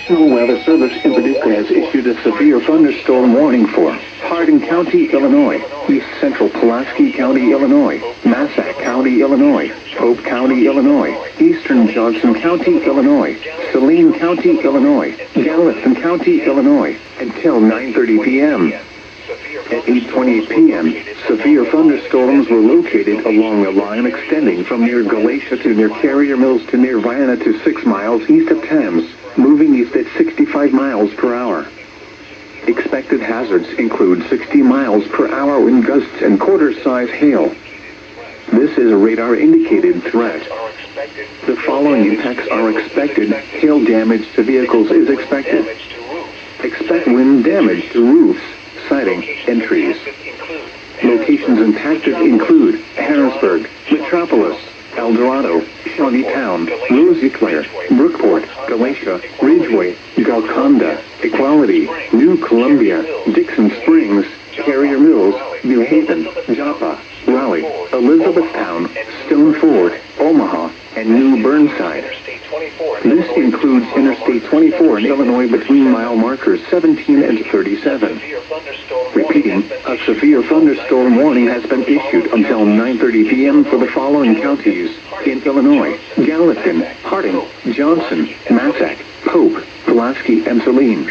National Weather Service in Paducah has issued a severe thunderstorm warning for Hardin County, Illinois, East Central Pulaski County, Illinois, Massac County, Illinois, Pope County, Illinois, Eastern Johnson County, Illinois, Saline County, Illinois, Gallatin County, Illinois, until 9:30 p.m. At 8:28 p.m., severe thunderstorms were located along a line extending from near Galatia to near Carrier Mills to near Vienna to 6 miles east of Thames, moving east at 65 miles per hour. Expected hazards include 60 miles per hour wind gusts and quarter-size hail. This is a radar-indicated threat. The following impacts are expected. Hail damage to vehicles is expected. Expect wind damage to roofs, siding, and trees. Locations impacted include Harrisburg, Metropolis, El Dorado, Shawneetown, Rosiclare, Brookport, Galatia, Ridgeway, Golconda, Equality, New Columbia, Dixon Springs, Carrier Mills, New Haven, Joppa, Raleigh, Elizabethtown, Stone Fort, Omaha, and New Burnside. This includes Interstate 24 in Illinois between mile markers 17 and 37. Repeating, a severe thunderstorm warning has been issued until 9:30 p.m. for the following counties in Illinois: Gallatin, Hardin, Johnson, Massac, Pope, Pulaski, and Saline.